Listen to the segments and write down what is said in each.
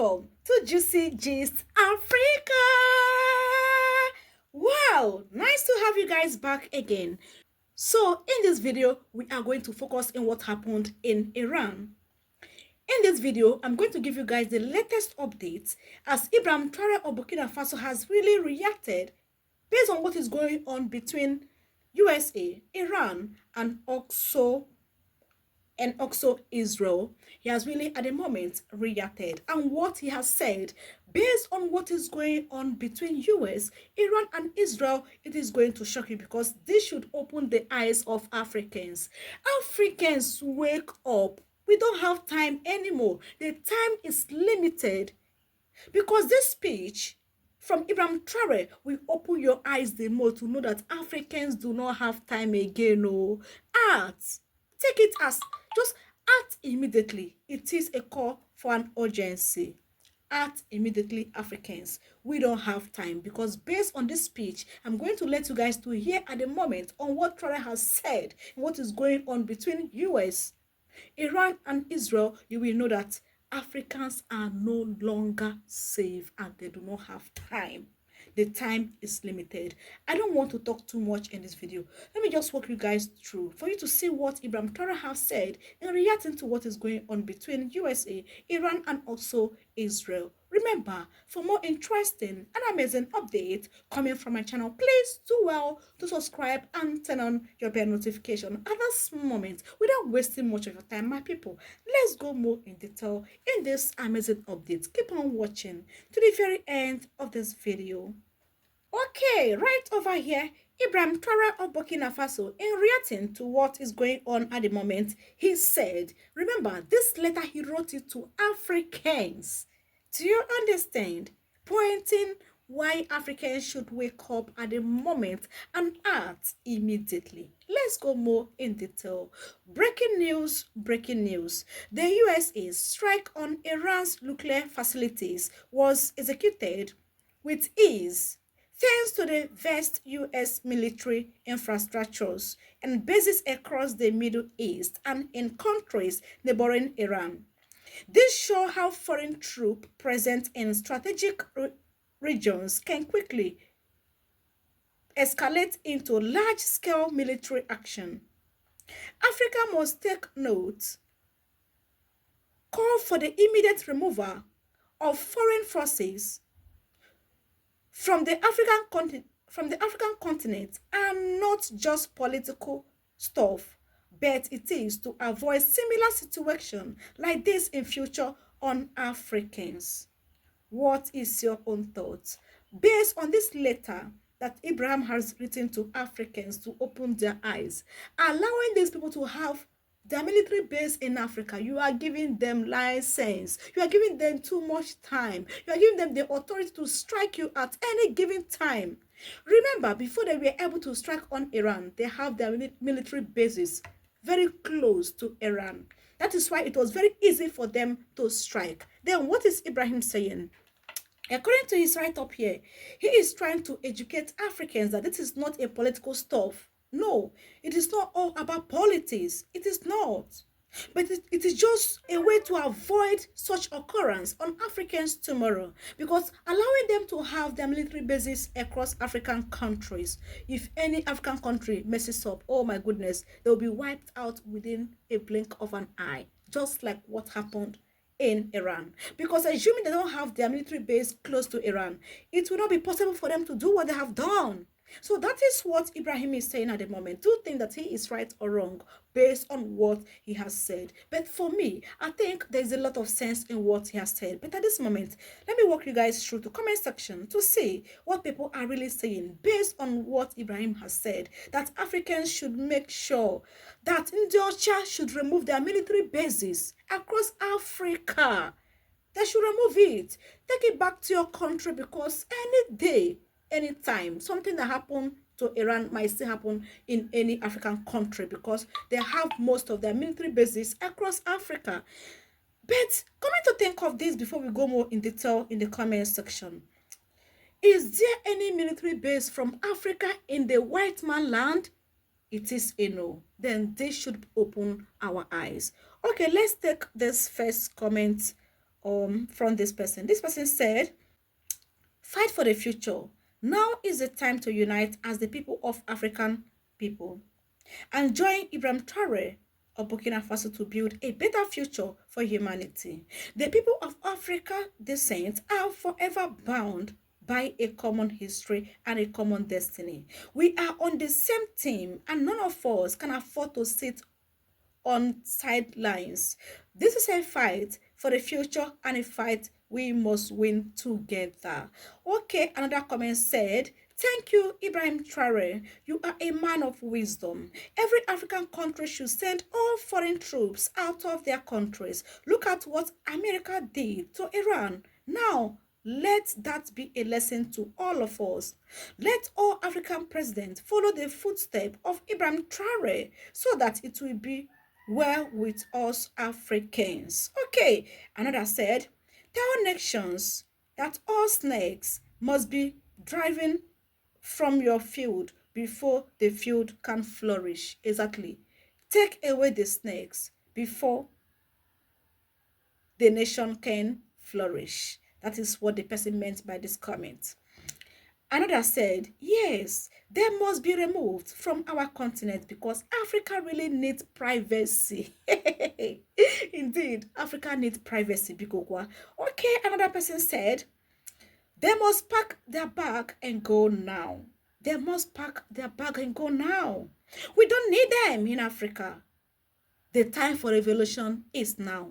welcome to Juicy Gist Africa. Wow, nice to have you guys back again. So in this video, we are going to focus on what happened in Iran. In this video, I'm going to give you guys the latest updates as Ibrahim Traore of Burkina Faso has really reacted based on what is going on between USA, Iran, and also Israel. He has really at the moment reacted, and what he has said based on what is going on between US, Iran, and Israel, it is going to shock you because this should open the eyes of Africans. Africans, wake up. We don't have time anymore. The time is limited because this speech from Ibrahim Traore will open your eyes the more to know that Africans do not have time again. No, act. Take it as just act immediately. It is a call for an urgency. Act immediately, Africans. We don't have time because based on this speech, I'm going to let you guys to hear at the moment on what Traore has said, what is going on between US, Iran, and Israel. You will know that Africans are no longer safe and they do not have time. The time is limited. I don't want to talk too much in this video. Let me just walk you guys through for you to see what Ibrahim Traore has said in reacting to what is going on between USA, Iran, and also Israel. Remember, for more interesting and amazing updates coming from my channel, please do well to subscribe and turn on your bell notification at this moment. Without wasting much of your time, my people, let's go more in detail in this amazing update. Keep on watching to the very end of this video. Okay, right over here, Ibrahim Traore of Burkina Faso, in reacting to what is going on at the moment, he said, remember, this letter he wrote it to Africans. Do you understand? Pointing why Africans should wake up at the moment and act immediately. Let's go more in detail. Breaking news, breaking news. The USA's strike on Iran's nuclear facilities was executed with ease thanks to the vast U.S. military infrastructures and bases across the Middle East and in countries neighboring Iran. This shows how foreign troops present in strategic regions can quickly escalate into large-scale military action. Africa must take note, call for the immediate removal of foreign forces from the African continent, and not just political stuff, but it is to avoid similar situation like this in future on Africans. What is your own thoughts based on this letter that Ibrahim has written to Africans to open their eyes, allowing these people to have their military base in Africa? You are giving them license. You are giving them too much time. You are giving them the authority to strike you at any given time. Remember, before they were able to strike on Iran, they have their military bases very close to Iran. That is why it was very easy for them to strike. Then what is Ibrahim saying? According to his write-up here, he is trying to educate Africans that this is not a political stuff. No, it is not all about politics. It is not. But it is just a way to avoid such occurrence on Africans tomorrow, because allowing them to have their military bases across African countries, if any African country messes up, oh my goodness, they'll be wiped out within a blink of an eye, just like what happened in Iran. Because assuming they don't have their military base close to Iran, it will not be possible for them to do what they have done. So that is what Ibrahim is saying at the moment. Do think that he is right or wrong based on what he has said. But for me, I think there's a lot of sense in what he has said. But at this moment, let me walk you guys through the comment section to see what people are really saying based on what Ibrahim has said. That Africans should make sure that Indonesia should remove their military bases across Africa. They should remove it. Take it back to your country, because any day, anytime, something that happened to Iran might still happen in any African country, because they have most of their military bases across Africa. But coming to think of this before we go more in detail in the comment section, is there any military base from Africa in the white man land? It is a no. Then this should open our eyes. Okay, let's take this first comment from this person. This person said, fight for the future. Now is the time to unite as the people of African people and join Ibrahim Traore of Burkina Faso to build a better future for humanity. The people of Africa descent are forever bound by a common history and a common destiny. We are on the same team and none of us can afford to sit on sidelines. This is a fight for the future and a fight we must win together. Okay, another comment said, thank you, Ibrahim Traore. You are a man of wisdom. Every African country should send all foreign troops out of their countries. Look at what America did to Iran. Now, let that be a lesson to all of us. Let all African presidents follow the footsteps of Ibrahim Traore so that it will be well with us Africans. Okay, another said, tell nations that all snakes must be driven from your field before the field can flourish. Exactly. Take away the snakes before the nation can flourish. That is what the person meant by this comment. Another said, yes, they must be removed from our continent because Africa really needs privacy. Indeed, Africa needs privacy. Okay, another person said, they must pack their bag and go now. They must pack their bag and go now. We don't need them in Africa. The time for revolution is now,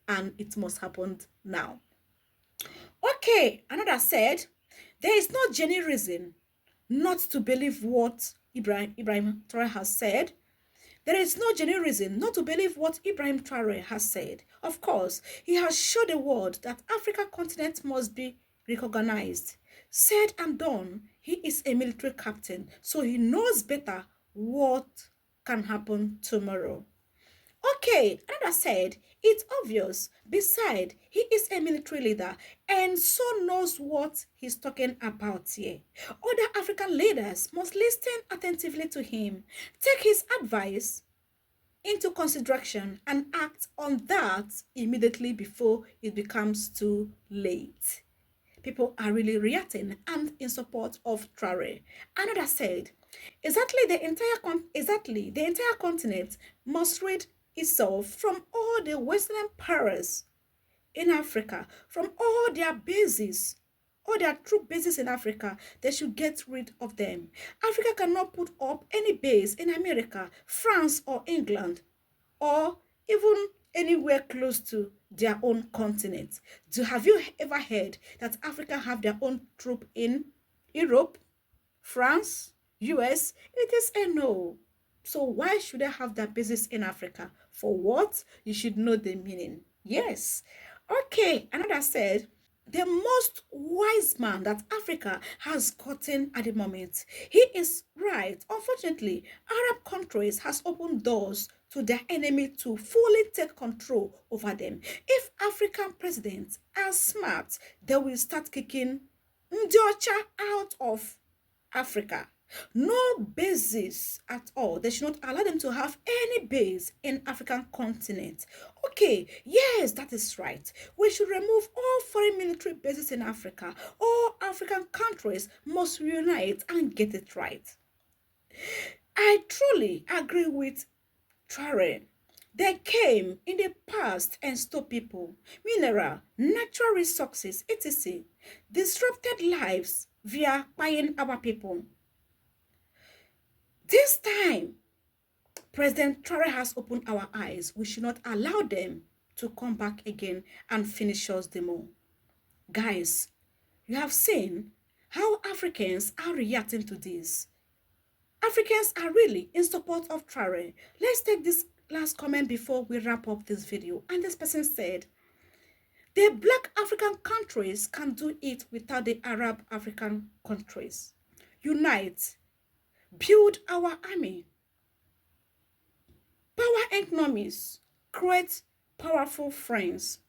and it must happen now. Okay, another said, there is no genuine reason not to believe what Ibrahim Traore has said. There is no genuine reason not to believe what Ibrahim Traore has said. Of course, he has showed the world that Africa continent must be recognized. Said and done, he is a military captain, so he knows better what can happen tomorrow. Okay, another said, it's obvious. Besides, he is a military leader and so knows what he's talking about here. Other African leaders must listen attentively to him, take his advice into consideration and act on that immediately before it becomes too late. People are really reacting and in support of Traore. Another said, exactly the entire continent must rid itself from all the Western powers in Africa, from all their bases, all their troop bases in Africa. They should get rid of them. Africa cannot put up any base in America, France, or England, or even anywhere close to their own continent. Have you ever heard that Africa have their own troop in Europe, France, US? It is a no. So why should I have their bases in Africa? For what? You should know the meaning. Yes. Okay, another said, the most wise man that Africa has gotten at the moment. He is right. Unfortunately, Arab countries has opened doors to their enemy to fully take control over them. If African presidents are smart, they will start kicking Ndiocha out of Africa. No bases at all. They should not allow them to have any base in African continent. Okay, yes, that is right. We should remove all foreign military bases in Africa. All African countries must unite and get it right. I truly agree with Traore. They came in the past and stole people, mineral, natural resources, etc. Disrupted lives via buying our people. This time, President Traore has opened our eyes. We should not allow them to come back again and finish us them all. Guys, you have seen how Africans are reacting to this. Africans are really in support of Traore. Let's take this last comment before we wrap up this video. And this person said, the Black African countries can do it without the Arab African countries. Unite. Build our army, power economies, create powerful friends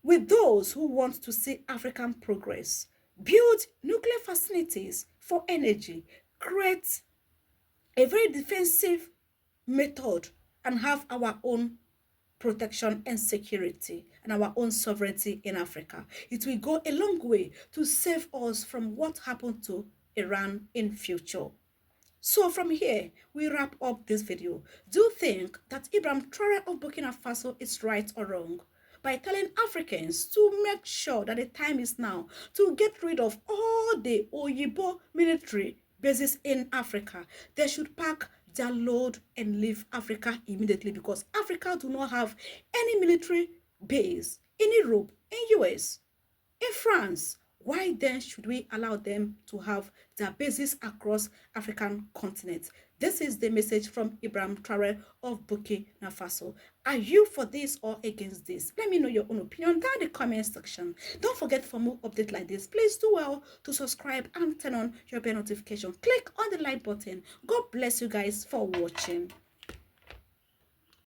with those who want to see African progress, build nuclear facilities for energy, create a very defensive method, and have our own protection and security and our own sovereignty in Africa. It will go a long way to save us from what happened to Iran in future. So from here, we wrap up this video. Do you think that Ibrahim Traore of Burkina Faso is right or wrong? By telling Africans to make sure that the time is now to get rid of all the Oyibo military bases in Africa. They should pack their load and leave Africa immediately, because Africa do not have any military base in Europe, in US, in France. Why then should we allow them to have their bases across African continent? This is the message from Ibrahim Traore of Burkina Faso. Are you for this or against this? Let me know your own opinion down in the comment section. Don't forget, for more updates like this, please do well to subscribe and turn on your bell notification. Click on the like button. God bless you guys for watching.